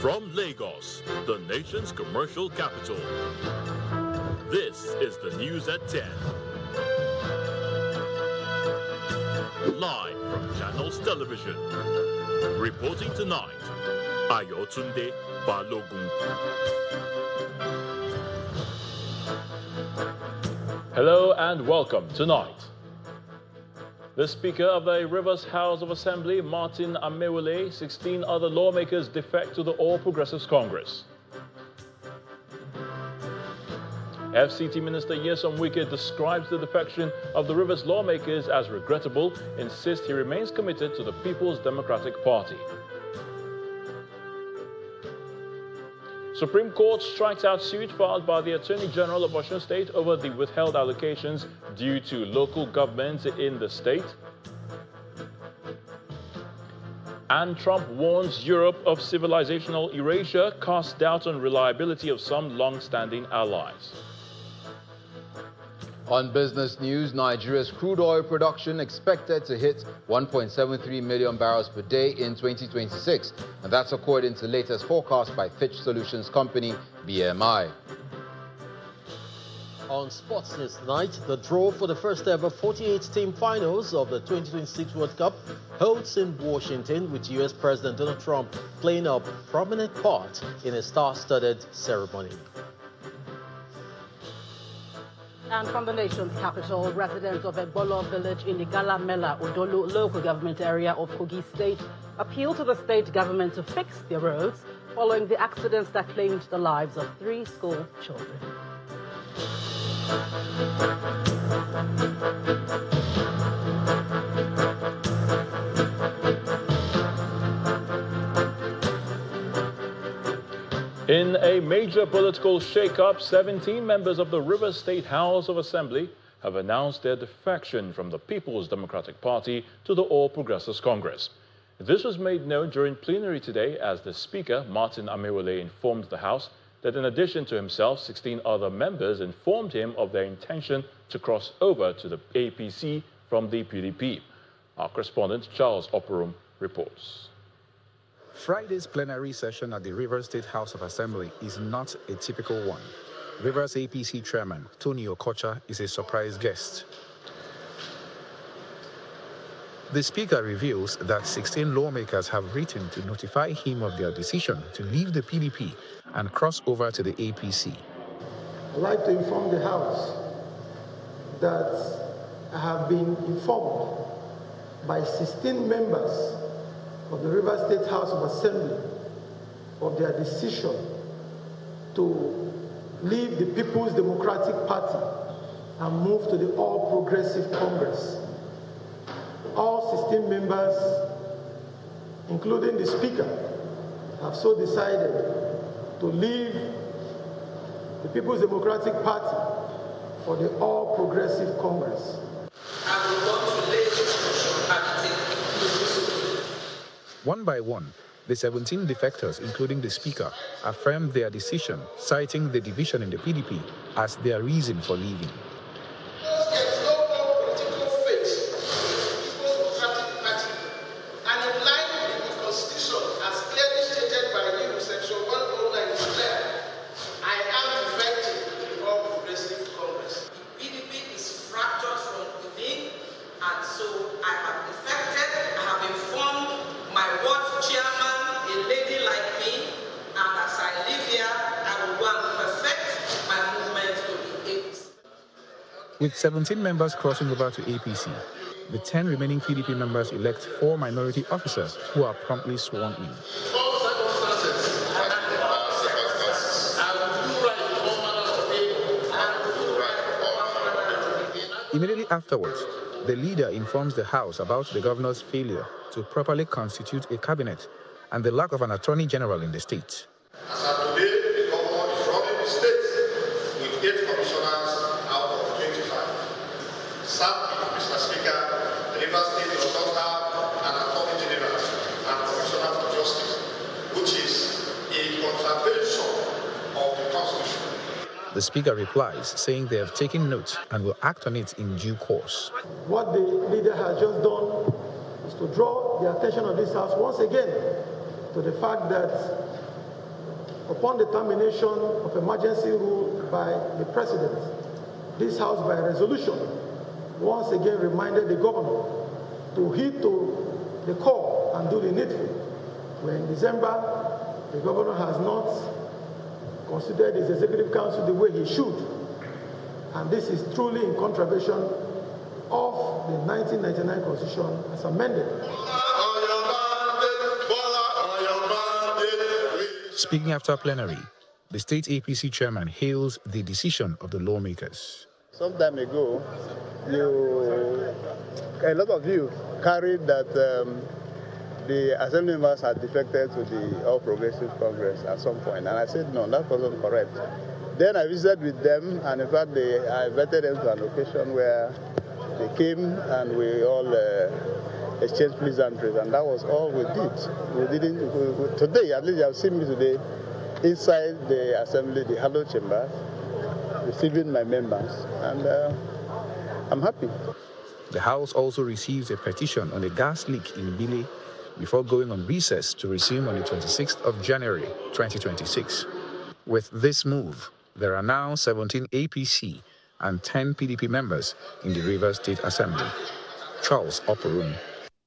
From Lagos, the nation's commercial capital, this is the news at 10. Live from Channels Television. Reporting tonight, Ayotunde Balogun. Hello and welcome tonight. The Speaker of the Rivers House of Assembly, Martin Amewule, 16 other lawmakers defect to the All Progressives Congress. FCT Minister Nyesom Wike describes the defection of the Rivers lawmakers as regrettable, insists he remains committed to the People's Democratic Party. Supreme Court strikes out suit filed by the Attorney General of Osun State over the withheld allocations due to local governments in the state. And Trump warns Europe of civilizational erasure, casts doubt on reliability of some long-standing allies. On business news, Nigeria's crude oil production expected to hit 1.73 million barrels per day in 2026, and that's according to latest forecast by Fitch Solutions company BMI. On Sports News tonight, the draw for the first ever 48-team finals of the 2026 World Cup holds in Washington, with U.S. President Donald Trump playing a prominent part in a star-studded ceremony. And from the nation's capital, residents of Ebolo village in the Galamela Odolo local government area of Kogi State appeal to the state government to fix their roads following the accidents that claimed the lives of 3 school children. In a major political shake-up, 17 members of the Rivers State House of Assembly have announced their defection from the People's Democratic Party to the All Progressives Congress. This was made known during plenary today as the Speaker, Martin Amewule, informed the House that in addition to himself, 16 other members informed him of their intention to cross over to the APC from the PDP. Our correspondent, Charles Oporum, reports. Friday's plenary session at the Rivers State House of Assembly is not a typical one. Rivers APC Chairman Tony Okocha is a surprise guest. The Speaker reveals that 16 lawmakers have written to notify him of their decision to leave the PDP and cross over to the APC. I'd like to inform the House that I have been informed by 16 members of the Rivers State House of Assembly of their decision to leave the People's Democratic Party and move to the All Progressive Congress. All 16 members, including the Speaker, have so decided to leave the People's Democratic Party for the All Progressive Congress. One by one, the 17 defectors, including the Speaker, affirmed their decision, citing the division in the PDP as their reason for leaving. Because there is no more political faith in the People's Democratic Party, and in line with the Constitution, as clearly stated by you, Section 109 is clear, I am defecting to the All Progressive Congress. The PDP is fractured from within, and so I have defected. I have informed my ward chairman, a lady like me, and as I live here, I will go and perfect my movement to the APC. With 17 members crossing over to APC, the 10 remaining PDP members elect 4 minority officers who are promptly sworn in. Immediately afterwards, the leader informs the House about the governor's failure to properly constitute a cabinet and the lack of an attorney general in the state. As of today, the governor is running the state with 8 commissioners out of 25. Sadly, Mr. Speaker, the Rivers State does not have an attorney general and commissioner for justice, which is a contravention of the Constitution. The Speaker replies, saying they have taken note and will act on it in due course. What the leader has just done is to draw the attention of this House once again to the fact that upon the termination of emergency rule by the President, this House by resolution once again reminded the governor to heed to the call and do the needful. Where in December, the governor has not considered his executive council the way he should. And this is truly in contravention of the 1999 Constitution as amended. Speaking after plenary, the state APC chairman hails the decision of the lawmakers. Some time ago, a lot of you carried that the assembly members had defected to the All Progressive Congress at some point, and I said no, that wasn't correct. Then I visited with them, and in fact, I invited them to an occasion where they came and we all exchanged pleasantries, and that was all we did. Today, at least you have seen me today, inside the assembly, the Hallowed Chamber, receiving my members, and I'm happy. The House also receives a petition on a gas leak in Bile before going on recess to resume on the 26th of January 2026. With this move, there are now 17 APC and 10 PDP members in the Rivers State Assembly. Charles Operum,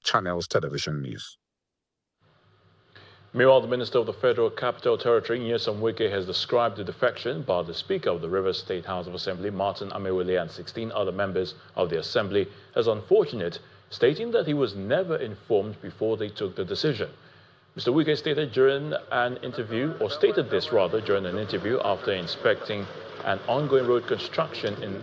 Channels Television News. Meanwhile, the Minister of the Federal Capital Territory, Wike, has described the defection by the Speaker of the Rivers State House of Assembly, Martin Amewele, and 16 other members of the Assembly as unfortunate, stating that he was never informed before they took the decision. Mr. Wike stated during an interview after inspecting an ongoing road construction in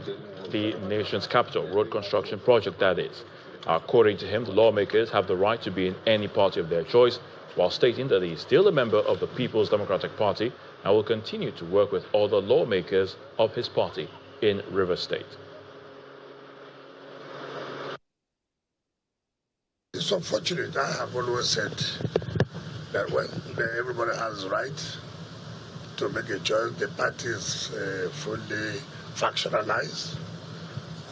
the nation's capital, road construction project that is. According to him, the lawmakers have the right to be in any party of their choice, while stating that he is still a member of the People's Democratic Party and will continue to work with other lawmakers of his party in Rivers State. It's unfortunate. I have always said that when everybody has the right to make a choice, the party is fully factionalized.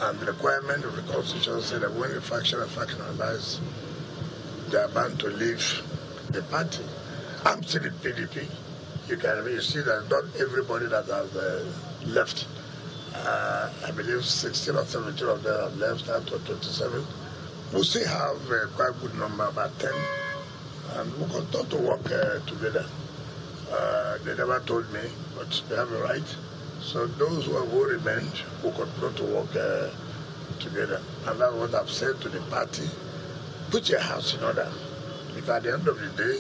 And the requirement of the Constitution said that when a faction is factionalized, they are bound to leave the party. I'm still in PDP. You see that not everybody that has left. I believe 16 or 17 of them have left out of 27. We still have quite a good number, about 10. And we continue to work together. They never told me, but they have a right. So those who have remained will continue to work together. And that's what I've said to the party. Put your house in order. If at the end of the day,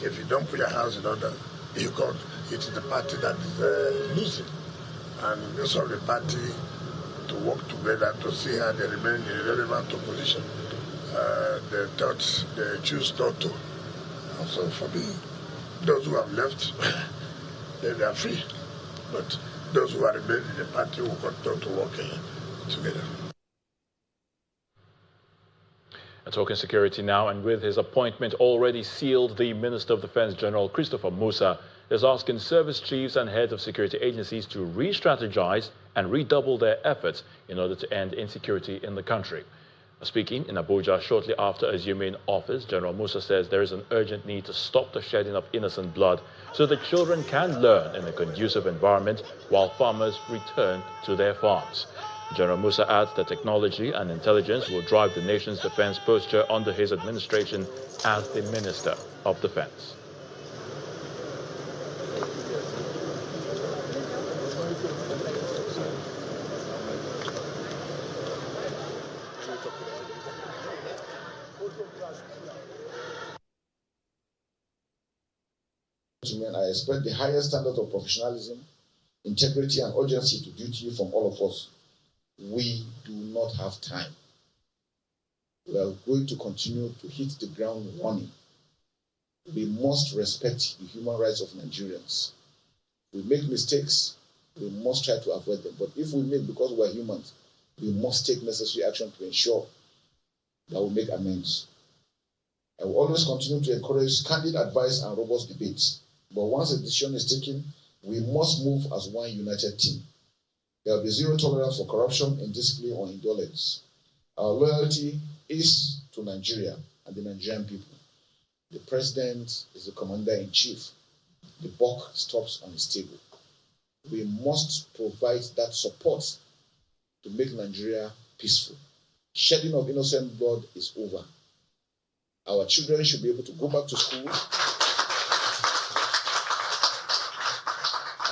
if you don't put your house in order, it's the party that is losing. And it's of the party to work together to see how they remain in a relevant opposition. They choose not to. And so for me, those who have left, they are free. But those who are remaining in the party will continue to work together. Talking security now, and with his appointment already sealed, the Minister of Defense, General Christopher Musa, is asking service chiefs and heads of security agencies to re-strategize and redouble their efforts in order to end insecurity in the country. Speaking in Abuja shortly after assuming office, General Musa says there is an urgent need to stop the shedding of innocent blood so that children can learn in a conducive environment while farmers return to their farms. General Musa adds that technology and intelligence will drive the nation's defense posture under his administration as the Minister of Defense. I expect the highest standard of professionalism, integrity, and urgency to duty from all of us. We do not have time. We are going to continue to hit the ground running. We must respect the human rights of Nigerians. We make mistakes, we must try to avoid them. But if we make, because we are humans, we must take necessary action to ensure that we make amends. I will always continue to encourage candid advice and robust debates. But once a decision is taken, we must move as one united team. There will be zero tolerance for corruption, indiscipline, or indolence. Our loyalty is to Nigeria and the Nigerian people. The President is the Commander-in-Chief, the buck stops on his table. We must provide that support to make Nigeria peaceful. Shedding of innocent blood is over. Our children should be able to go back to school.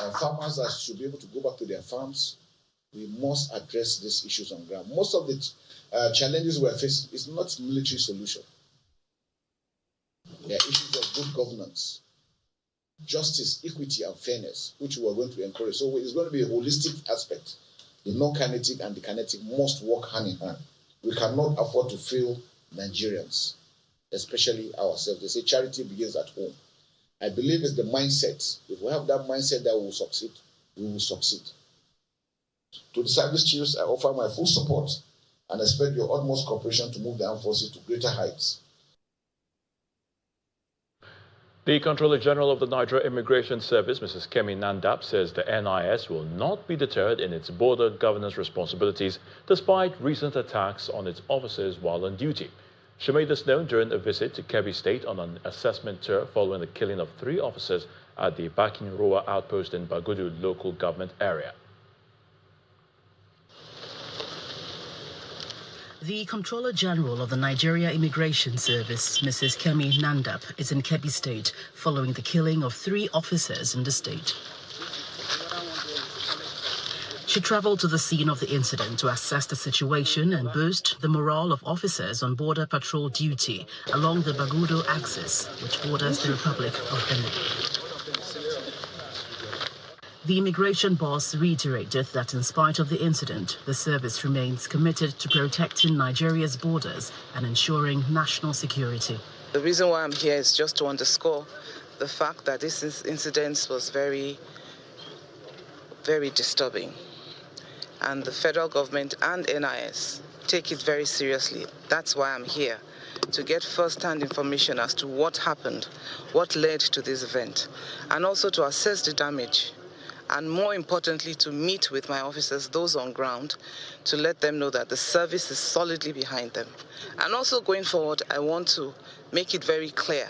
Our farmers should be able to go back to their farms. We must address these issues on ground. Most of the challenges we are facing is not military solution. There are issues of good governance, justice, equity, and fairness, which we are going to encourage. So it's going to be a holistic aspect. The non-kinetic and the kinetic must work hand in hand. We cannot afford to fail Nigerians, especially ourselves. They say charity begins at home. I believe it's the mindset. If we have that mindset that we will succeed, we will succeed. To the service chiefs, I offer my full support and expect your utmost cooperation to move the armed forces to greater heights. The Controller General of the Nigeria Immigration Service, Mrs. Keffi Nandap, says the NIS will not be deterred in its border governance responsibilities despite recent attacks on its officers while on duty. She made this known during a visit to Kebbi State on an assessment tour following the killing of 3 officers at the Bakin-Roa outpost in Bagudu local government area. The Controller General of the Nigeria Immigration Service, Mrs. Keffi Nandap, is in Kebbi State following the killing of 3 officers in the state. She traveled to the scene of the incident to assess the situation and boost the morale of officers on border patrol duty along the Bagudu axis, which borders the Republic of Benin. The immigration boss reiterated that in spite of the incident, the service remains committed to protecting Nigeria's borders and ensuring national security. The reason why I'm here is just to underscore the fact that this incident was very, very disturbing. And the federal government and NIS take it very seriously. That's why I'm here, to get first-hand information as to what happened, what led to this event, and also to assess the damage. And more importantly, to meet with my officers, those on ground, to let them know that the service is solidly behind them. And also going forward, I want to make it very clear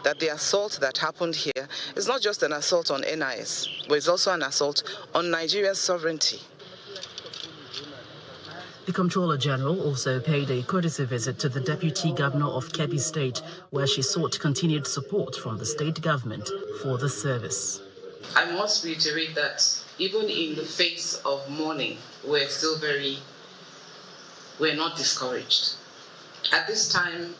that the assault that happened here is not just an assault on NIS, but it's also an assault on Nigeria's sovereignty. The Controller General also paid a courtesy visit to the Deputy Governor of Kebbi State, where she sought continued support from the state government for the service. I must reiterate that even in the face of mourning, we're not discouraged. At this time,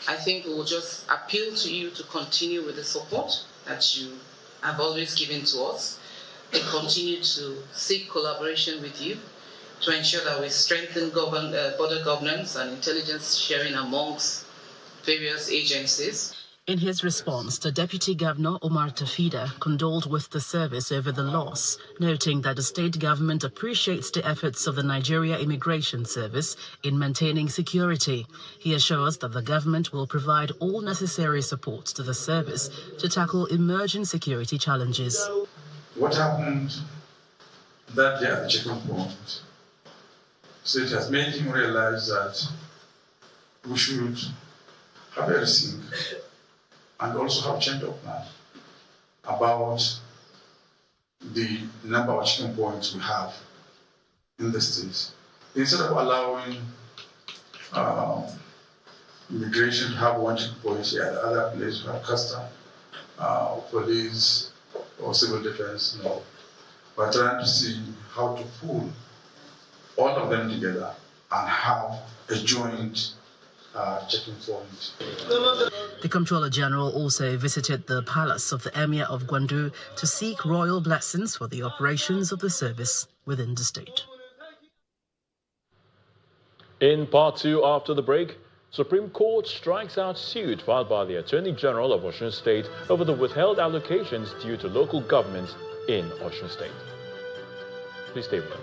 I think we will just appeal to you to continue with the support that you have always given to us, and continue to seek collaboration with you to ensure that we strengthen border governance and intelligence sharing amongst various agencies. In his response, the Deputy Governor, Omar Tafida, condoled with the service over the loss, noting that the state government appreciates the efforts of the Nigeria Immigration Service in maintaining security. He assures that the government will provide all necessary support to the service to tackle emerging security challenges. What happened that day at the checking point? So it has made him realize that we should have a rethink and also have change of plan about the number of checking points we have in the state. Instead of allowing immigration to have one checkpoint here at the other place, we have custom, police, or civil defense, no. We're trying to see how to pull all of them together and have a joint checking point. The Comptroller General also visited the palace of the Emir of Gwandu to seek royal blessings for the operations of the service within the state. In part 2 after the break, Supreme Court strikes out suit filed by the Attorney General of Osun State over the withheld allocations due to local governments in Osun State. Please stay with us.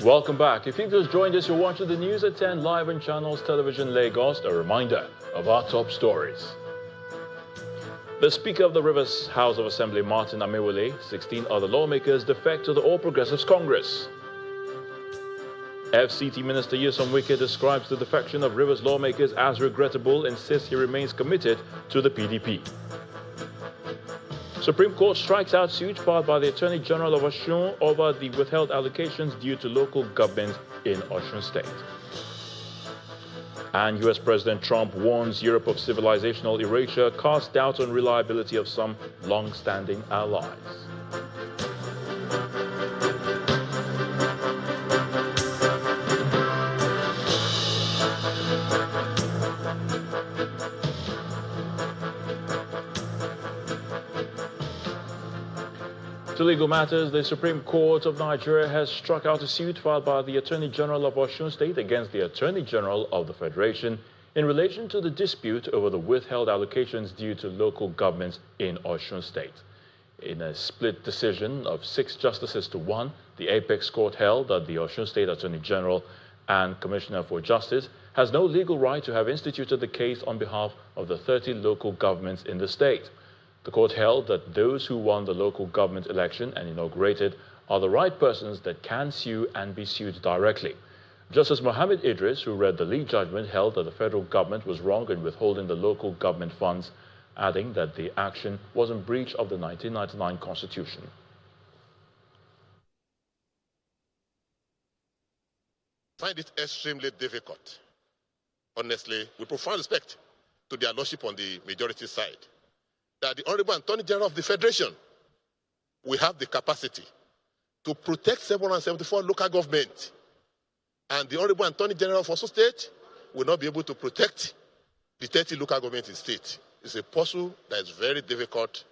Welcome back. If you just joined us, you're watching the News at 10 live on Channels Television Lagos. A reminder of our top stories. The Speaker of the Rivers House of Assembly, Martin Amewole, 16 other lawmakers defect to the All Progressives Congress. FCT Minister Nyesom Wike describes the defection of Rivers lawmakers as regrettable and says he remains committed to the PDP. Supreme Court strikes out suit filed by the Attorney General of Osun over the withheld allocations due to local government in Osun State. And US President Trump warns Europe of civilizational erasure, casts doubt on reliability of some long-standing allies. To legal matters, the Supreme Court of Nigeria has struck out a suit filed by the Attorney General of Osun State against the Attorney General of the Federation in relation to the dispute over the withheld allocations due to local governments in Osun State. In a split decision of 6 justices to 1, the Apex Court held that the Osun State Attorney General and Commissioner for Justice has no legal right to have instituted the case on behalf of the 30 local governments in the state. The court held that those who won the local government election and inaugurated are the right persons that can sue and be sued directly. Justice Mohammed Idris, who read the lead judgment, held that the federal government was wrong in withholding the local government funds, adding that the action was in breach of the 1999 Constitution. I find it extremely difficult, honestly, with profound respect to their lordship on the majority side, that the Honorable Attorney General of the Federation will have the capacity to protect 774 local governments, and the Honorable Attorney General of Osun State will not be able to protect the 30 local governments in the state. It's a puzzle that is very difficult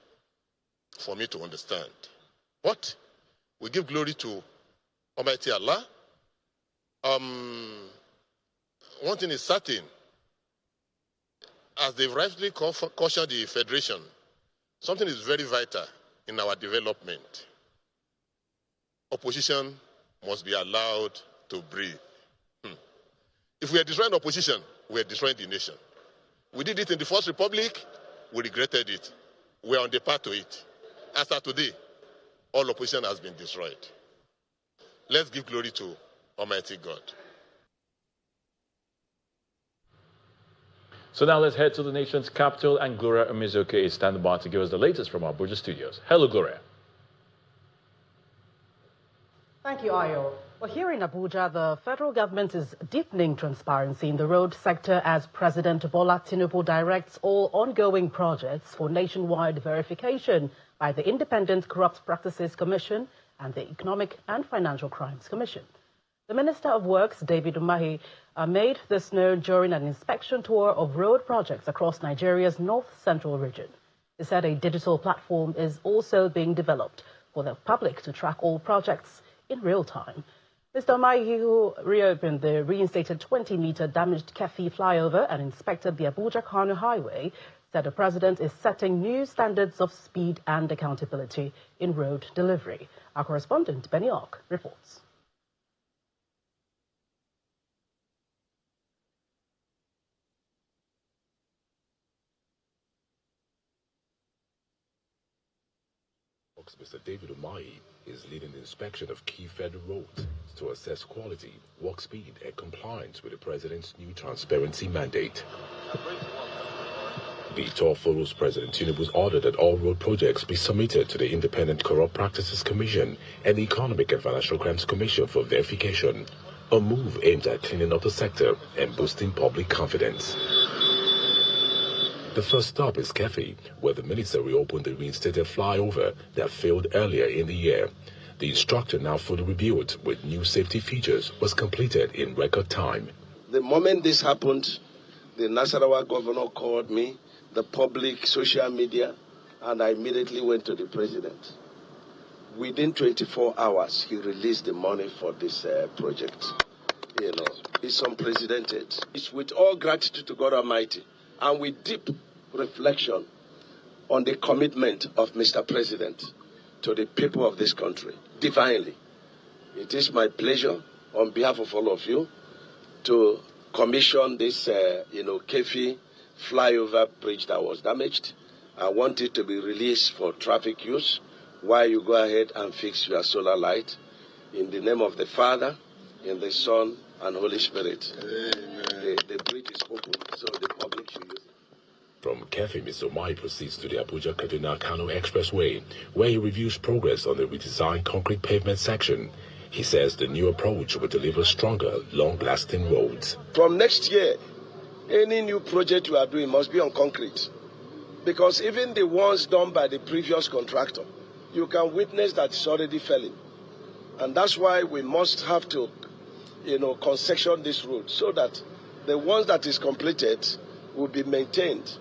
for me to understand. But we give glory to Almighty Allah. One thing is certain, as they've rightly cautioned the Federation, something is very vital in our development. Opposition must be allowed to breathe. If we are destroying opposition, we are destroying the nation. We did it in the First Republic, we regretted it. We are on the path to it. As of today, all opposition has been destroyed. Let's give glory to Almighty God. So now let's head to the nation's capital, and Gloria Umizuke is standing by to give us the latest from our Abuja studios. Hello, Gloria. Thank you, Ayo. Well, here in Abuja, the federal government is deepening transparency in the road sector as President Bola Tinubu directs all ongoing projects for nationwide verification by the Independent Corrupt Practices Commission and the Economic and Financial Crimes Commission. The Minister of Works, David Umahi, made this known during an inspection tour of road projects across Nigeria's north-central region. He said a digital platform is also being developed for the public to track all projects in real time. Mr. Umahi, who reopened the reinstated 20-meter damaged Keffi flyover and inspected the Abuja-Kano highway, said the president is setting new standards of speed and accountability in road delivery. Our correspondent, Benny Ock, reports. Mr. David Umahi is leading the inspection of key federal roads to assess quality, work speed, and compliance with the president's new transparency mandate. The tour follows President Tinubu's order that all road projects be submitted to the Independent Corrupt Practices Commission and the Economic and Financial Crimes Commission for verification, a move aimed at cleaning up the sector and boosting public confidence. The first stop is Keffi, where the minister reopened the reinstated flyover that failed earlier in the year. The structure, now fully rebuilt with new safety features, was completed in record time. The moment this happened, the Nasarawa governor called me, the public, social media, and I immediately went to the president. Within 24 hours, he released the money for this project. You know, it's unprecedented. It's with all gratitude to God Almighty and with deep reflection on the commitment of Mr. President to the people of this country, divinely. It is my pleasure on behalf of all of you to commission this, Keffi flyover bridge that was damaged. I want it to be released for traffic use while you go ahead and fix your solar light. In the name of the Father, in the Son, and Holy Spirit. The bridge is open, so the public should use it. From Keffi, Mr. Mai proceeds to the Abuja-Kaduna-Kano Expressway, where he reviews progress on the redesigned concrete pavement section. He says the new approach will deliver stronger, long-lasting roads. From next year, any new project you are doing must be on concrete. Because even the ones done by the previous contractor, you can witness that it's already failing. And that's why we must have to, concession this road so that the ones that is completed will be maintained.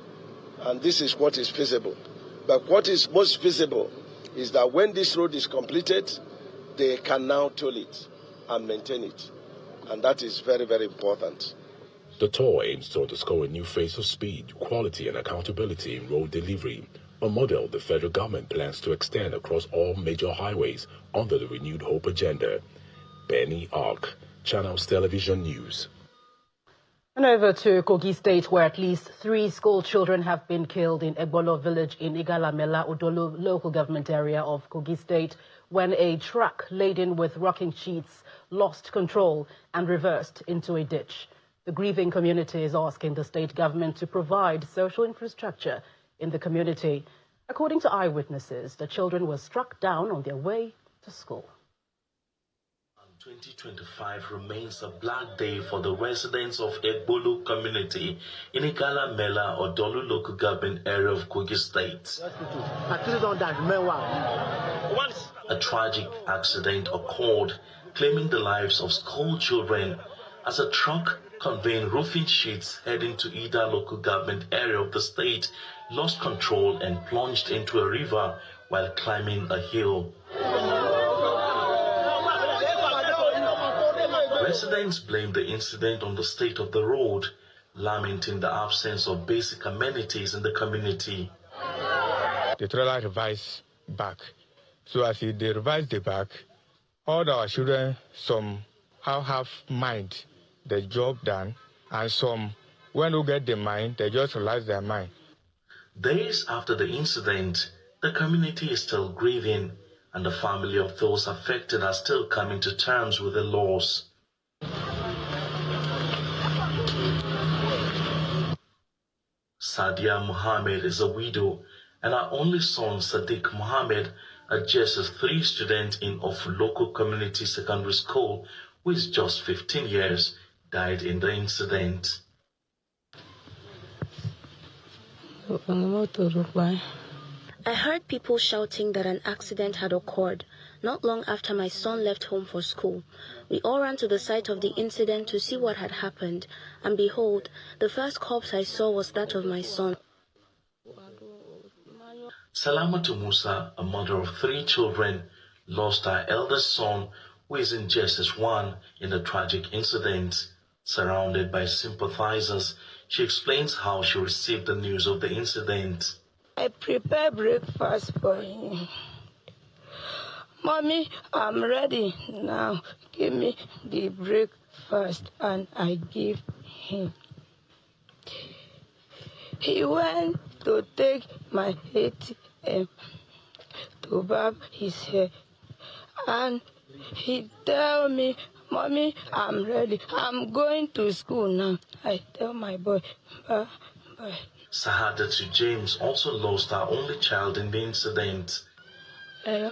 And this is what is feasible. But what is most feasible is that when this road is completed, they can now toll it and maintain it. And that is very, very important. The tour aims to underscore a new phase of speed, quality and accountability in road delivery, a model the federal government plans to extend across all major highways under the renewed Hope agenda. Benny Ark, Channels Television News. And over to Kogi State, where at least 3 school children have been killed in Egbolo village in Igalamela, Udolo local government area of Kogi State, when a truck laden with rocking sheets lost control and reversed into a ditch. The grieving community is asking the state government to provide social infrastructure in the community. According to eyewitnesses, the children were struck down on their way to school. 2025 remains a black day for the residents of Egbolo community in Igalamela, Odolu local government area of Kogi State. A tragic accident occurred, claiming the lives of school children as a truck conveying roofing sheets heading to Ida local government area of the state lost control and plunged into a river while climbing a hill. Residents blame the incident on the state of the road, lamenting the absence of basic amenities in the community. The trailer revised back. So as they revised the back, all our children somehow have mind the job done, and some, when they get the mind, they just realize their mind. Days after the incident, the community is still grieving, and the family of those affected are still coming to terms with the loss. Sadia Mohammed is a widow, and her only son, Sadiq Mohammed, a JSS3 student in of local community secondary school, who is just 15 years, died in the incident. I heard people shouting that an accident had occurred not long after my son left home for school. We all ran to the site of the incident to see what had happened, and behold, the first corpse I saw was that of my son. Salamatu Musa, a mother of 3 children, lost her eldest son, who is in JSS1, in the tragic incident. Surrounded by sympathizers, she explains how she received the news of the incident. I prepare breakfast for him. Mommy, I'm ready now. Give me the breakfast, and I give him. He went to take my ATM to barb his hair, and he tell me, Mommy, I'm ready. I'm going to school now. I tell my boy, bye. Sahadatu James also lost her only child in the incident. I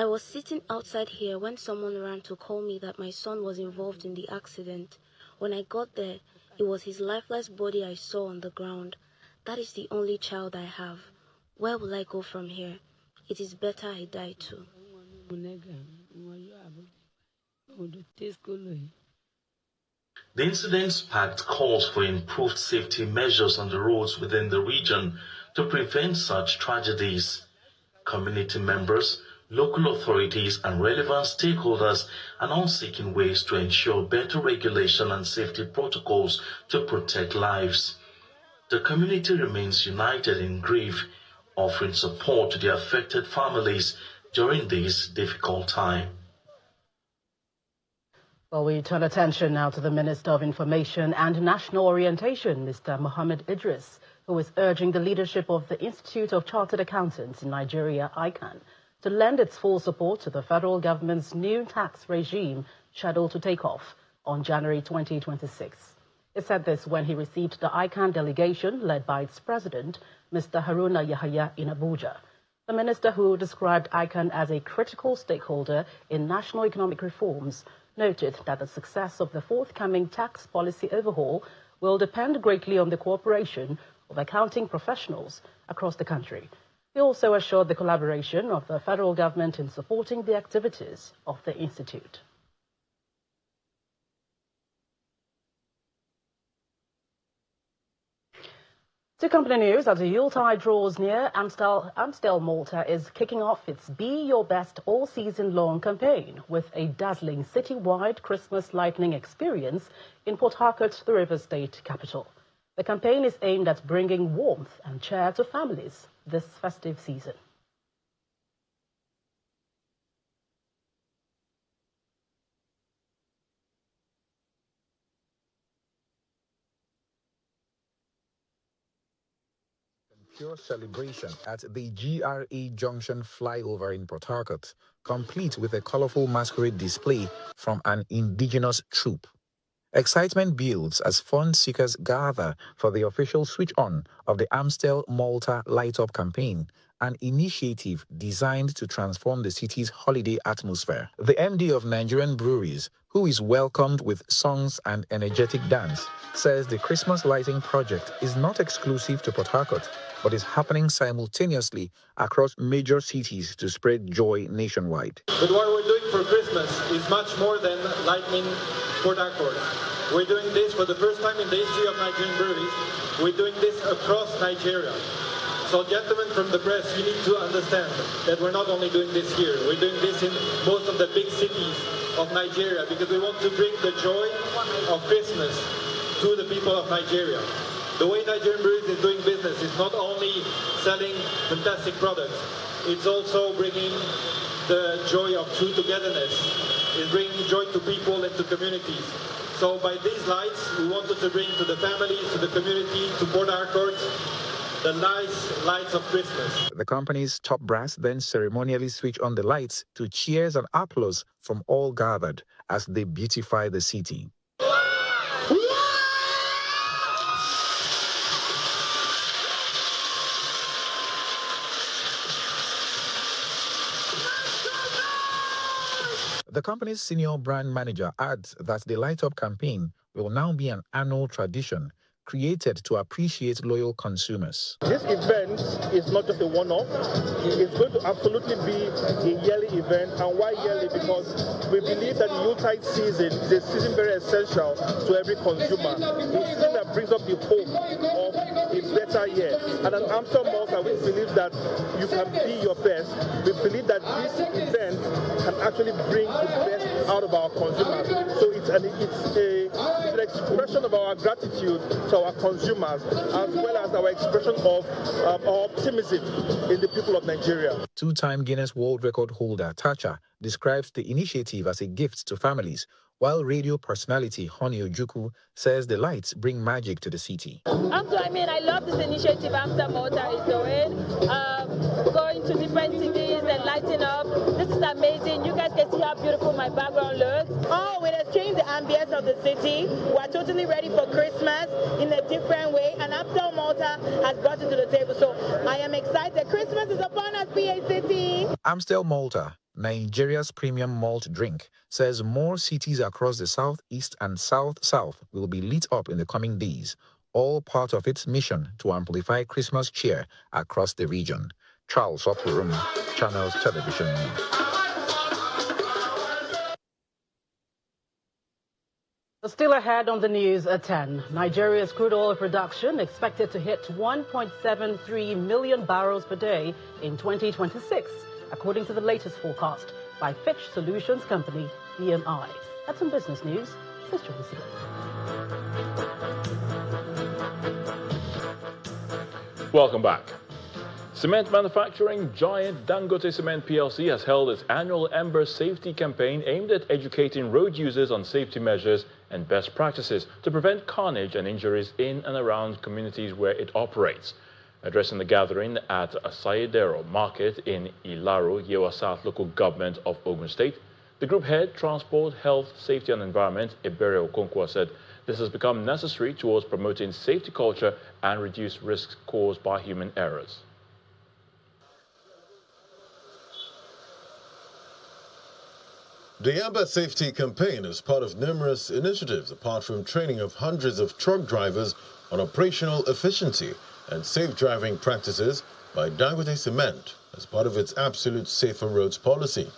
was sitting outside here when someone ran to call me that my son was involved in the accident. When I got there, it was his lifeless body I saw on the ground. That is the only child I have. Where will I go from here? It is better I die too. The incident sparked calls for improved safety measures on the roads within the region to prevent such tragedies. Community members, local authorities, and relevant stakeholders are now seeking ways to ensure better regulation and safety protocols to protect lives. The community remains united in grief, offering support to the affected families, during this difficult time. Well, we turn attention now to the Minister of Information and National Orientation, Mr. Mohammed Idris, who is urging the leadership of the Institute of Chartered Accountants in Nigeria, ICAN, to lend its full support to the federal government's new tax regime scheduled to take off on January 2026. He said this when he received the ICAN delegation led by its president, Mr. Haruna Yahaya, in Abuja. The minister, who described ICAN as a critical stakeholder in national economic reforms, noted that the success of the forthcoming tax policy overhaul will depend greatly on the cooperation of accounting professionals across the country. He also assured the collaboration of the federal government in supporting the activities of the institute. To company news, as the Yuletide draws near, Amstel Malta is kicking off its Be Your Best all-season-long campaign with a dazzling city-wide Christmas lightning experience in Port Harcourt, the River State capital. The campaign is aimed at bringing warmth and cheer to families this festive season. Pure celebration at the GRA Junction flyover in Port Harcourt, complete with a colorful masquerade display from an indigenous troupe. Excitement builds as fun seekers gather for the official switch-on of the Amstel Malta Light Up campaign, an initiative designed to transform the city's holiday atmosphere. The MD of Nigerian Breweries, who is welcomed with songs and energetic dance, says the Christmas lighting project is not exclusive to Port Harcourt, but is happening simultaneously across major cities to spread joy nationwide. But what we're doing for Christmas is much more than lightning Port Harcourt. We're doing this for the first time in the history of Nigerian breweries. We're doing this across Nigeria. So gentlemen from the press, you need to understand that we're not only doing this here, we're doing this in most of the big cities of Nigeria because we want to bring the joy of Christmas to the people of Nigeria. The way Nigerian Breweries is doing business is not only selling fantastic products, it's also bringing the joy of true togetherness. It's bringing joy to people and to communities. So by these lights, we wanted to bring to the families, to the community, to Port Harcourt, the nice lights of Christmas. The company's top brass then ceremonially switch on the lights to cheers and applause from all gathered as they beautify the city. The company's senior brand manager adds that the Light Up campaign will now be an annual tradition created to appreciate loyal consumers. This event is not just a one-off. It's going to absolutely be a yearly event. And why yearly? Because we believe that the Yuletide season is a season very essential to every consumer. It's a season that brings up the hope of a better year. And at Amstel Malta, we believe that you can be your best. We believe that this event can actually bring the best out of our consumers. So it's an expression of our gratitude to our consumers, as well as our expression of our optimism in the people of Nigeria. Two-time Guinness World Record holder Tacha describes the initiative as a gift to families, while radio personality Honey Ojukwu says the lights bring magic to the city. I love this initiative Amstel Malta is doing, going to different cities and lighting up. This is amazing. You guys can see how beautiful my background looks. Oh, it has changed the ambience of the city. We're totally ready for Christmas in a different way, and Amstel Malta has brought it to the table. So I am excited. Christmas is upon us, PA City. Amstel Malta, Nigeria's premium malt drink, says more cities across the southeast and south-south will be lit up in the coming days, all part of its mission to amplify Christmas cheer across the region. Charles Opurum, Channels Television News. Still ahead on the news at 10. Nigeria's crude oil production expected to hit 1.73 million barrels per day in 2026, according to the latest forecast by Fitch Solutions company, BMI. That's some business news. Let's join us. Welcome back. Cement manufacturing giant Dangote Cement PLC has held its annual Ember Safety campaign aimed at educating road users on safety measures and best practices to prevent carnage and injuries in and around communities where it operates. Addressing the gathering at a Sayedero market in Ilaro, Yewa South local government of Ogun State, the group head, Transport, Health, Safety and Environment, Ebere Okonkwo, said this has become necessary towards promoting safety culture and reduce risks caused by human errors. The Amber Safety campaign is part of numerous initiatives apart from training of hundreds of truck drivers on operational efficiency and safe driving practices by Dangote Cement as part of its Absolute Safer Roads policy.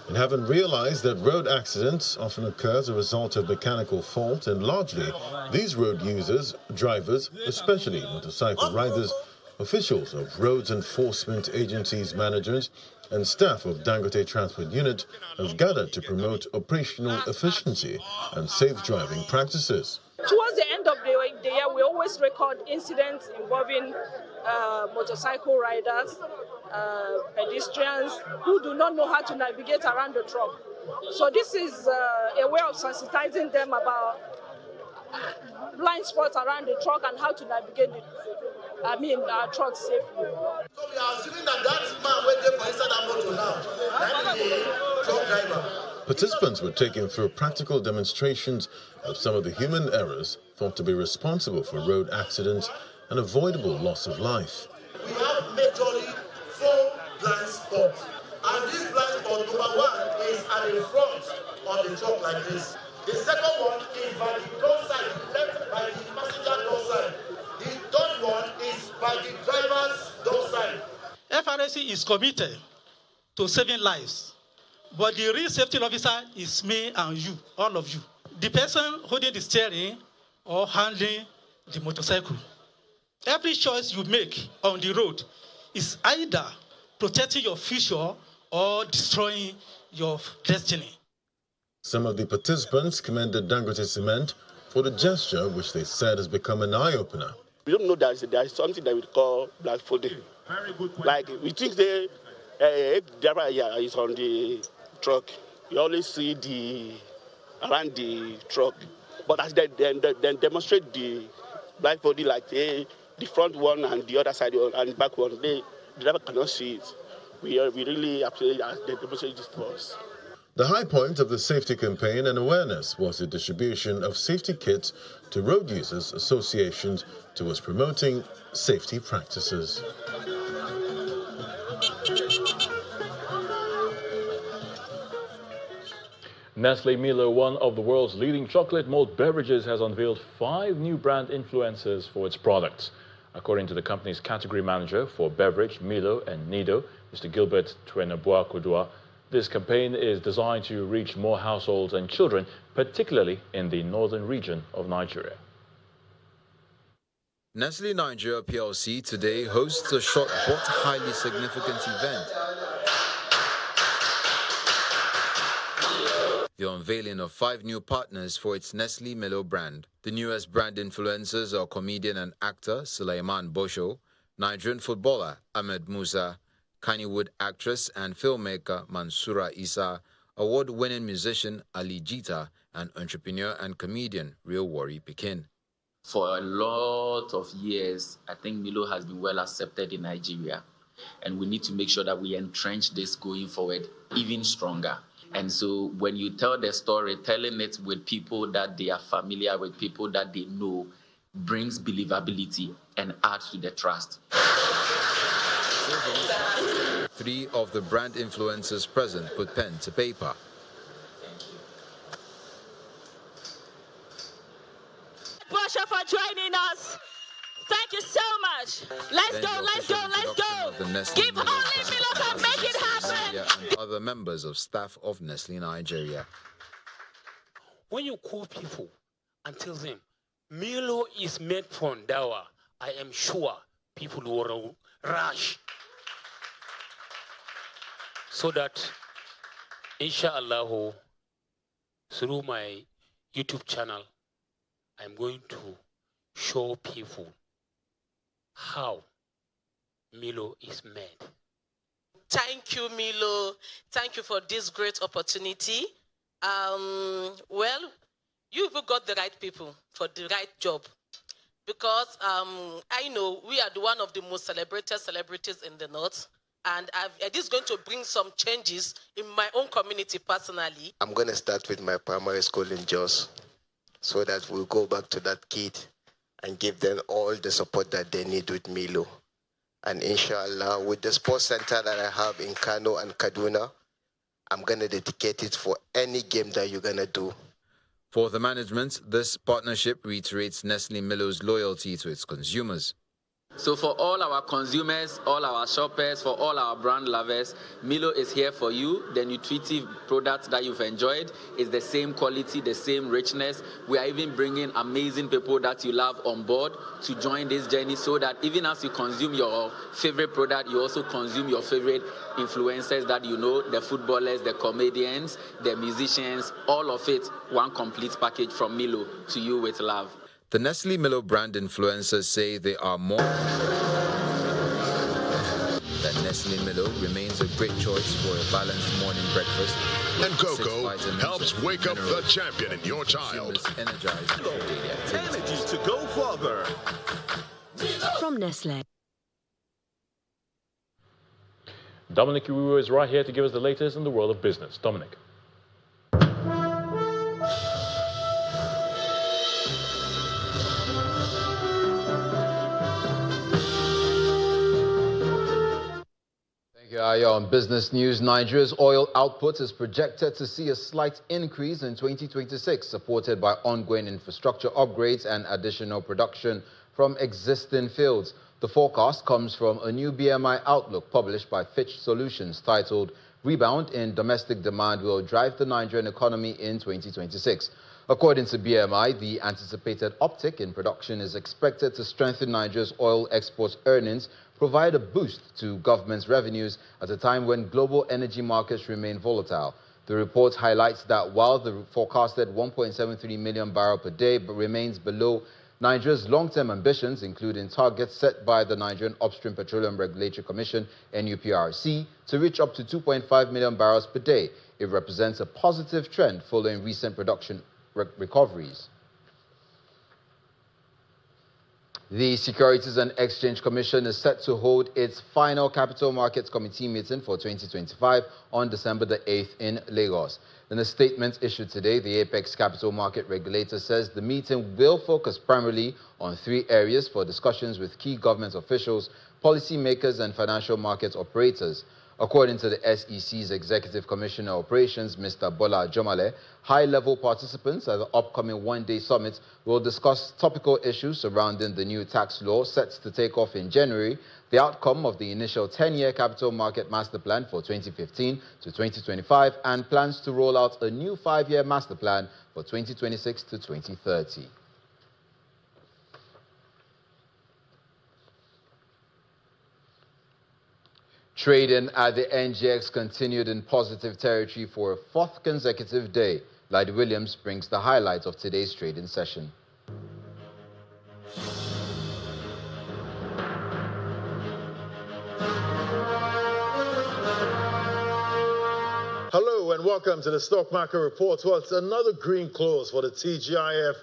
And having realized that road accidents often occur as a result of mechanical fault, and largely these road users, drivers, especially motorcycle riders, officials of roads enforcement agencies, managers, and staff of Dangote Transport Unit have gathered to promote operational efficiency and safe driving practices. Towards the end of the year, we always record incidents involving motorcycle riders, pedestrians who do not know how to navigate around the truck. So this is a way of sensitizing them about blind spots around the truck and how to navigate our truck safely. So we are assuming that man waiting for inside that motor now, that is the truck driver. Participants were taken through practical demonstrations of some of the human errors thought to be responsible for road accidents and avoidable loss of life. We have majorly 4 blind spots. And this blind spot, number 1, is at the front of the truck like this. The second one is by the door side, left by the passenger door side. The third one is by the driver's door side. FRSC is committed to saving lives. But the real safety officer is me and you, all of you. The person holding the steering or handling the motorcycle. Every choice you make on the road is either protecting your future or destroying your destiny. Some of the participants commended Dangote Cement for the gesture, which they said has become an eye-opener. We don't know that there is something that we call blindfolding. Like, we think if the driver is on the truck, you always see around the truck, but as they demonstrate the blindfolding, like the front one and the other side and the back one, the driver cannot see it. We really appreciate that they demonstrate this to us. The high point of the safety campaign and awareness was the distribution of safety kits to road users associations towards promoting safety practices. Nestlé Milo, one of the world's leading chocolate malt beverages, has unveiled 5 new brand influencers for its products. According to the company's category manager for beverage, Milo and Nido, Mr. Gilbert Tweneboa-Kodua, this campaign is designed to reach more households and children, particularly in the northern region of Nigeria. Nestlé Nigeria PLC today hosts a short but highly significant event. The unveiling of 5 new partners for its Nestlé Milo brand. The newest brand influencers are comedian and actor Sulaiman Bosho, Nigerian footballer Ahmed Musa, Kannywood actress and filmmaker Mansura Isa, award-winning musician Ali Jita, and entrepreneur and comedian Real Worry Pikin. For a lot of years, I think Milo has been well accepted in Nigeria, and we need to make sure that we entrench this going forward even stronger. And so when you tell the story, telling it with people that they are familiar with, people that they know, brings believability and adds to the trust. 3 of the brand influencers present put pen to paper. Bosho for joining us. Thank you so much. Let's go, let's go, let's go. Keep holding Milo and make it happen. And other members of staff of Nestlé Nigeria. When you call people and tell them Milo is made from dawa, I am sure people will rush. So that, inshallah, through my YouTube channel, I'm going to show people how Milo is made. Thank you, Milo. Thank you for this great opportunity. Well, you've got the right people for the right job. Because I know we are one of the most celebrated celebrities in the North. And this is going to bring some changes in my own community personally. I'm going to start with my primary school in Jos so that we'll go back to that kid and give them all the support that they need with Milo. And inshallah, with the sports center that I have in Kano and Kaduna, I'm going to dedicate it for any game that you're going to do. For the management, this partnership reiterates Nestle Milo's loyalty to its consumers. So for all our consumers, all our shoppers, for all our brand lovers, Milo is here for you. The nutritive products that you've enjoyed is the same quality, the same richness. We are even bringing amazing people that you love on board to join this journey so that even as you consume your favorite product, you also consume your favorite influencers that you know, the footballers, the comedians, the musicians, all of it, one complete package from Milo to you with love. The Nestle Milo brand influencers say they are more. That Nestle Milo remains a great choice for a balanced morning breakfast. And cocoa helps wake up the champion in your child. Energized energy to go further. From Nestle. Dominic Iwu is right here to give us the latest in the world of business. Dominic. On business news, Nigeria's oil output is projected to see a slight increase in 2026, supported by ongoing infrastructure upgrades and additional production from existing fields. The forecast comes from a new BMI outlook published by Fitch Solutions titled "Rebound in Domestic Demand Will Drive the Nigerian Economy in 2026." According to BMI, the anticipated uptick in production is expected to strengthen Nigeria's oil exports earnings, provide a boost to government's revenues at a time when global energy markets remain volatile. The report highlights that while the forecasted 1.73 million barrels per day remains below Nigeria's long-term ambitions, including targets set by the Nigerian Upstream Petroleum Regulatory Commission, NUPRC, to reach up to 2.5 million barrels per day, it represents a positive trend following recent production recoveries. The Securities and Exchange Commission is set to hold its final Capital Markets Committee meeting for 2025 on December the 8th in Lagos. In a statement issued today, the Apex Capital Market Regulator says the meeting will focus primarily on 3 areas for discussions with key government officials, policymakers, and financial market operators. According to the SEC's Executive Commissioner of Operations, Mr. Bola Jomale, high-level participants at the upcoming one-day summit will discuss topical issues surrounding the new tax law set to take off in January, the outcome of the initial 10-year capital market master plan for 2015 to 2025, and plans to roll out a new 5-year master plan for 2026 to 2030. Trading at the NGX continued in positive territory for a 4th consecutive day. Lydie Williams brings the highlights of today's trading session. Hello and welcome to the Stock Market Report. Well, it's another green close for the TGIF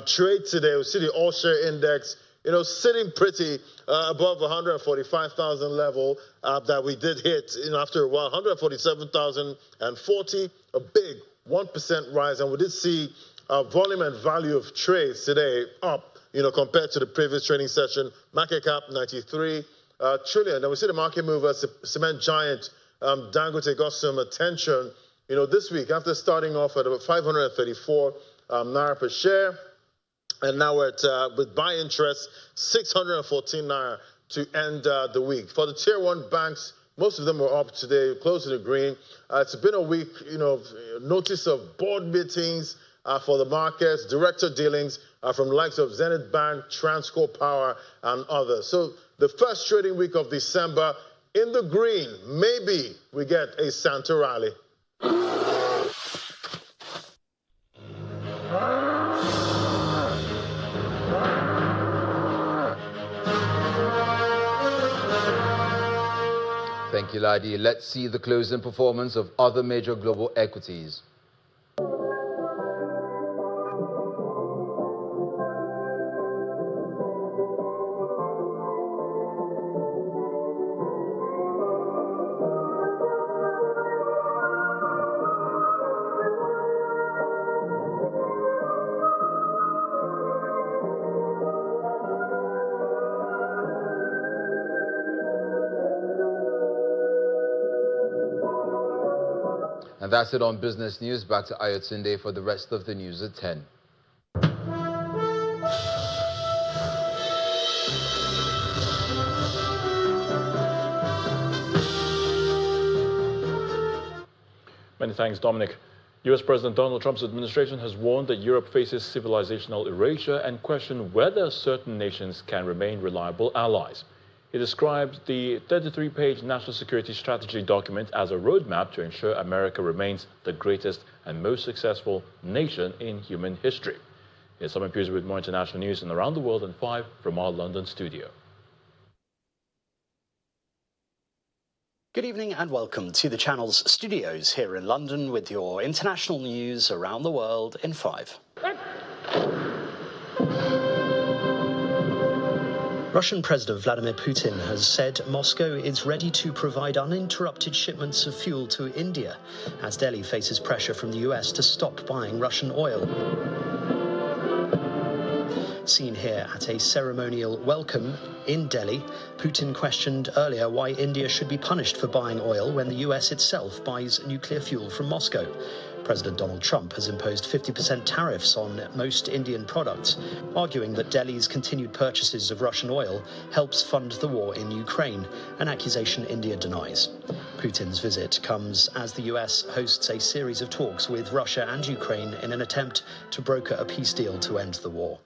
trade today. We see the all-share index, sitting pretty above 145,000 level that we did hit after a while, 147,040, a big 1% rise. And we did see volume and value of trades today up, compared to the previous trading session. Market cap 93 trillion. And we see the market mover, cement giant Dangote, got some attention, this week after starting off at about 534 naira per share. And now we're at, with buy interest, 614 naira to end the week. For the tier 1 banks, most of them were up today, close to the green. It's been a week, notice of board meetings for the markets, director dealings from the likes of Zenith Bank, Transco Power, and others. So the first trading week of December in the green, maybe we get a Santa rally. Thank you, Ladi. Let's see the closing performance of other major global equities. And that's it on Business News. Back to Ayotunde for the rest of the news at 10. Many thanks, Dominic. U.S. President Donald Trump's administration has warned that Europe faces civilizational erasure and questioned whether certain nations can remain reliable allies. He described the 33-page National Security Strategy document as a roadmap to ensure America remains the greatest and most successful nation in human history. Here's Simon Pierce with more international news and around the world in 5 from our London studio. Good evening and welcome to the channel's studios here in London with your international news around the world in 5. Russian President Vladimir Putin has said Moscow is ready to provide uninterrupted shipments of fuel to India as Delhi faces pressure from the US to stop buying Russian oil. Seen here at a ceremonial welcome in Delhi, Putin questioned earlier why India should be punished for buying oil when the US itself buys nuclear fuel from Moscow. President Donald Trump has imposed 50% tariffs on most Indian products, arguing that Delhi's continued purchases of Russian oil helps fund the war in Ukraine, an accusation India denies. Putin's visit comes as the US hosts a series of talks with Russia and Ukraine in an attempt to broker a peace deal to end the war.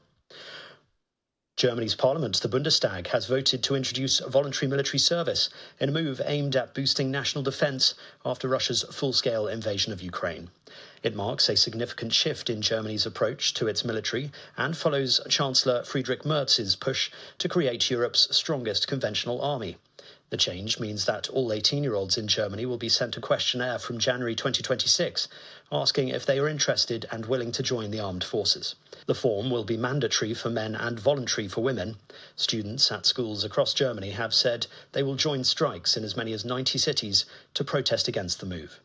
Germany's parliament, the Bundestag, has voted to introduce voluntary military service in a move aimed at boosting national defence after Russia's full-scale invasion of Ukraine. It marks a significant shift in Germany's approach to its military and follows Chancellor Friedrich Merz's push to create Europe's strongest conventional army. The change means that all 18-year-olds in Germany will be sent a questionnaire from January 2026, asking if they are interested and willing to join the armed forces. The form will be mandatory for men and voluntary for women. Students at schools across Germany have said they will join strikes in as many as 90 cities to protest against the move.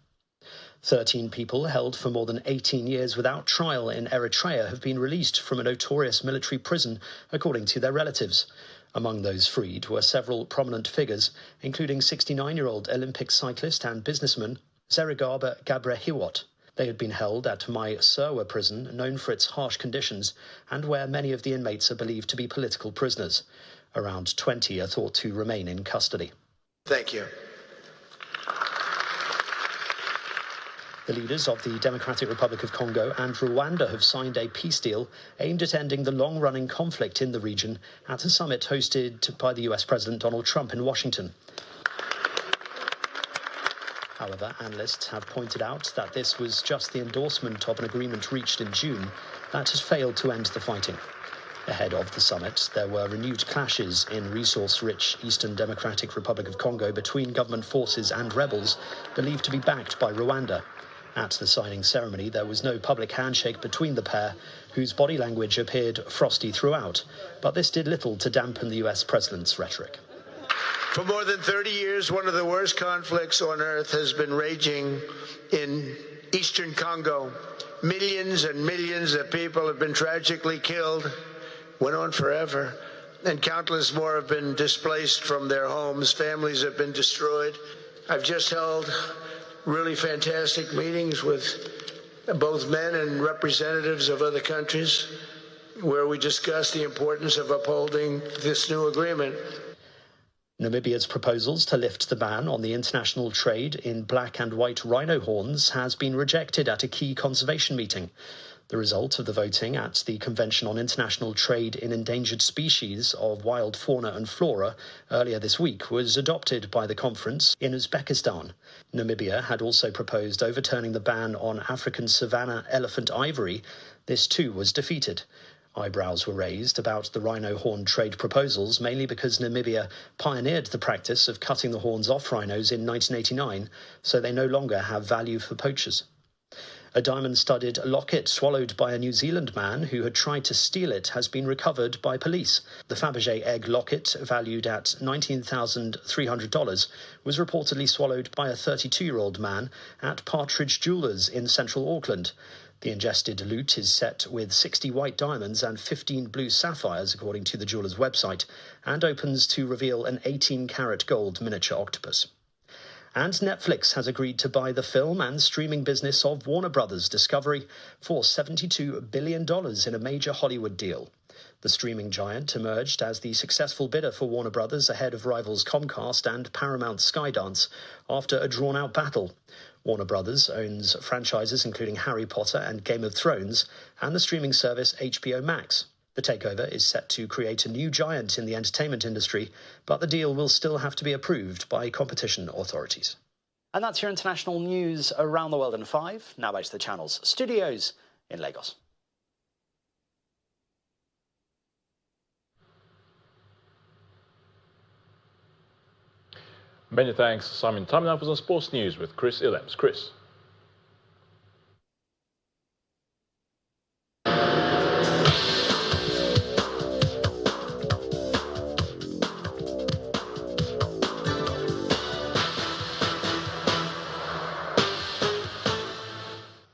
13 people held for more than 18 years without trial in Eritrea have been released from a notorious military prison, according to their relatives. Among those freed were several prominent figures, including 69-year-old Olympic cyclist and businessman Zerigaba Gabrehiwot. They had been held at Mai Serwa prison, known for its harsh conditions, and where many of the inmates are believed to be political prisoners. Around 20 are thought to remain in custody. Thank you. The leaders of the Democratic Republic of Congo and Rwanda have signed a peace deal aimed at ending the long-running conflict in the region at a summit hosted by the US President Donald Trump in Washington. However, analysts have pointed out that this was just the endorsement of an agreement reached in June that has failed to end the fighting. Ahead of the summit, there were renewed clashes in resource-rich Eastern Democratic Republic of Congo between government forces and rebels believed to be backed by Rwanda. At the signing ceremony, there was no public handshake between the pair, whose body language appeared frosty throughout, but this did little to dampen the US president's rhetoric. For more than 30 years, one of the worst conflicts on earth has been raging in eastern Congo. Millions and millions of people have been tragically killed, went on forever, and countless more have been displaced from their homes. Families have been destroyed. I've just held really fantastic meetings with both men and representatives of other countries where we discussed the importance of upholding this new agreement. Namibia's proposals to lift the ban on the international trade in black and white rhino horns has been rejected at a key conservation meeting. The result of the voting at the Convention on International Trade in Endangered Species of Wild Fauna and Flora earlier this week was adopted by the conference in Uzbekistan. Namibia had also proposed overturning the ban on African savanna elephant ivory. This too was defeated. Eyebrows were raised about the rhino horn trade proposals, mainly because Namibia pioneered the practice of cutting the horns off rhinos in 1989, so they no longer have value for poachers. A diamond-studded locket swallowed by a New Zealand man who had tried to steal it has been recovered by police. The Fabergé egg locket, valued at $19,300, was reportedly swallowed by a 32-year-old man at Partridge Jewellers in central Auckland. The ingested loot is set with 60 white diamonds and 15 blue sapphires, according to the jeweller's website, and opens to reveal an 18-carat gold miniature octopus. And Netflix has agreed to buy the film and streaming business of Warner Brothers Discovery for $72 billion in a major Hollywood deal. The streaming giant emerged as the successful bidder for Warner Brothers ahead of rivals Comcast and Paramount Skydance after a drawn-out battle. Warner Brothers owns franchises including Harry Potter and Game of Thrones and the streaming service HBO Max. The takeover is set to create a new giant in the entertainment industry, but the deal will still have to be approved by competition authorities. And that's your international news around the world in 5. Now back to the channel's studios in Lagos. Many thanks, Simon. Time now for some sports news with Chris Illems. Chris.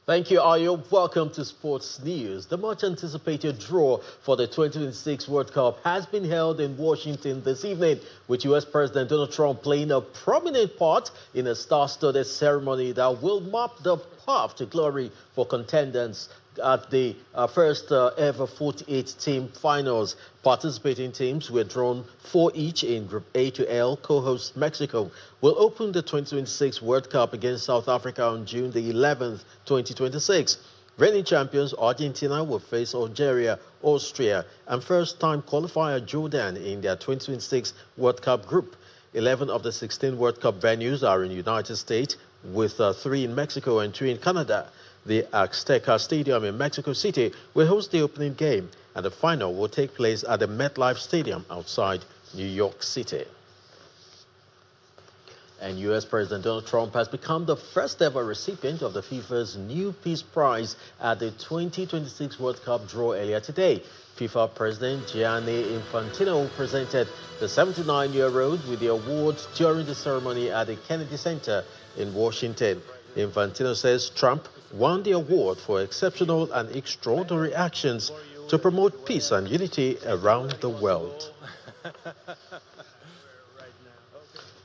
Thank you, Ayo. Welcome to Sports News. The much-anticipated draw for the 2026 World Cup has been held in Washington this evening, with U.S. President Donald Trump playing a prominent part in a star-studded ceremony that will map the path to glory for contenders at the first ever 48-team finals. Participating teams were drawn 4 each in Group A to L. Co-host Mexico will open the 2026 World Cup against South Africa on June the 11th, 2026. Reigning champions Argentina will face Algeria, Austria, and first-time qualifier Jordan in their 2026 World Cup group. 11 of the 16 World Cup venues are in the United States, with 3 in Mexico and 2 in Canada. The Azteca Stadium in Mexico City will host the opening game, and the final will take place at the MetLife Stadium outside New York City. And U.S. President Donald Trump has become the first ever recipient of the FIFA's new Peace Prize at the 2026 World Cup draw earlier today. FIFA President Gianni Infantino presented the 79-year-old with the award during the ceremony at the Kennedy Center in Washington. Infantino says Trump won the award for exceptional and extraordinary actions to promote peace and unity around the world.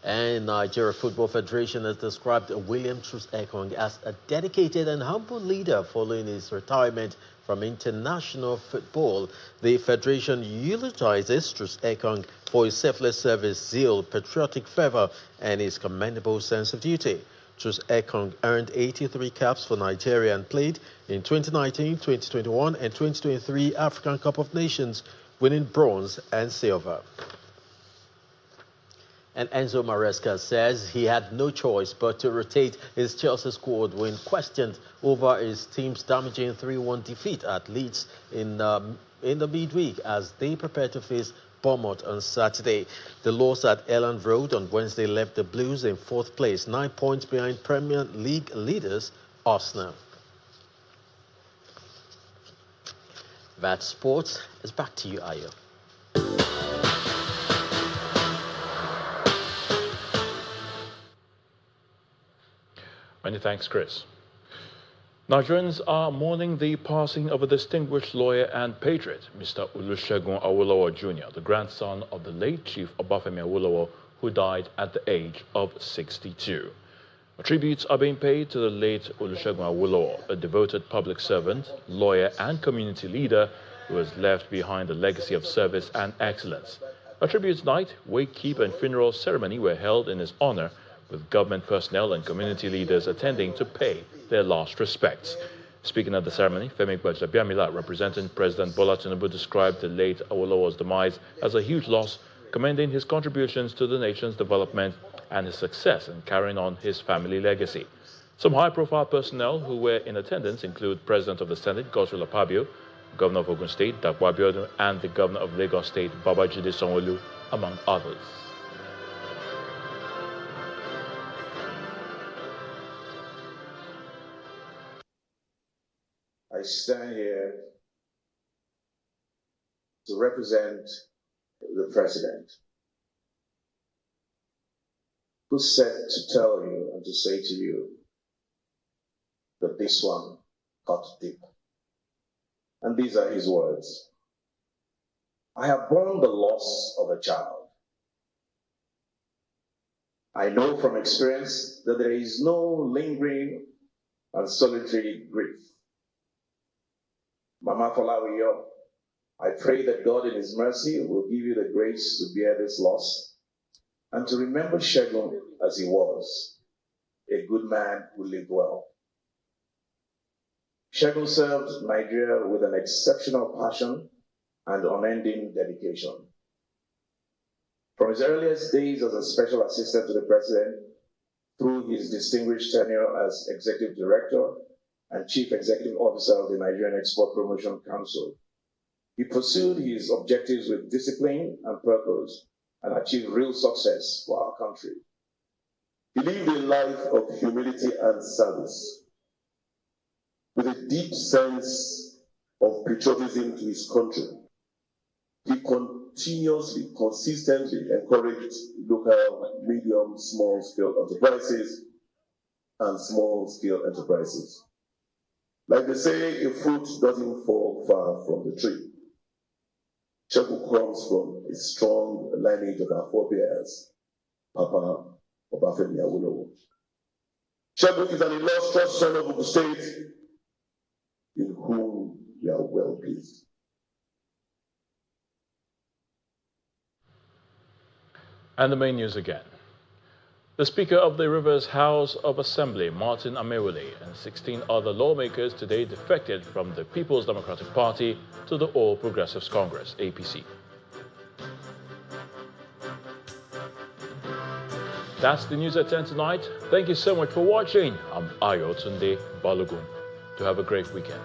And Nigeria Football Federation has described William Troost-Ekong as a dedicated and humble leader following his retirement from international football. The federation eulogizes Troost-Ekong for his selfless service, zeal, patriotic fervor, and his commendable sense of duty. Troost-Ekong earned 83 caps for Nigeria and played in 2019, 2021, and 2023 African Cup of Nations, winning bronze and silver. And Enzo Maresca says he had no choice but to rotate his Chelsea squad when questioned over his team's damaging 3-1 defeat at Leeds in the midweek as they prepare to face Bournemouth on Saturday. The loss at Elland Road on Wednesday left the Blues in 4th place, 9 points behind Premier League leaders Arsenal. That's sports. It's back to you, Ayo. Many thanks, Chris. Nigerians are mourning the passing of a distinguished lawyer and patriot, Mr. Olusegun Awolowo Jr., the grandson of the late Chief Obafemi Awolowo, who died at the age of 62. Tributes are being paid to the late Olusegun Awolowo, a devoted public servant, lawyer, and community leader who has left behind a legacy of service and excellence. A tribute night, wakekeep, and funeral ceremony were held in his honor, with government personnel and community leaders attending to pay their last respects. Speaking at the ceremony, Femi Gbajabiamila, representing President Bola Tinubu, described the late Awolowo's demise as a huge loss, commending his contributions to the nation's development and his success in carrying on his family legacy. Some high-profile personnel who were in attendance include President of the Senate, Godswill Akpabio, Governor of Ogun State, Dapo Abiodun, and the Governor of Lagos State, Babajide Sanwo-Olu, among others. I stand here to represent the President, who's set to tell you and to say to you that this one cut deep. And these are his words. I have borne the loss of a child. I know from experience that there is no lingering and solitary grief. Mama Folawiyo, I pray that God in his mercy will give you the grace to bear this loss and to remember Segun as he was, a good man who lived well. Segun served Nigeria with an exceptional passion and unending dedication. From his earliest days as a special assistant to the president, through his distinguished tenure as executive director and chief executive officer of the Nigerian Export Promotion Council, he pursued his objectives with discipline and purpose and achieved real success for our country. He lived a life of humility and service, with a deep sense of patriotism to his country. He continuously, consistently encouraged local, medium, small-scale enterprises and small-scale enterprises. Like they say, a fruit doesn't fall far from the tree. Segun comes from a strong lineage of our forebears, Papa Obafemi Awolowo. Segun is an illustrious son of Ogun State, in whom we are well pleased. And the main news again. The Speaker of the Rivers House of Assembly, Martin Amewule, and 16 other lawmakers today defected from the People's Democratic Party to the All Progressives Congress, APC. That's the news at 10 tonight. Thank you so much for watching. I'm Ayo Tunde Balogun. To have a great weekend.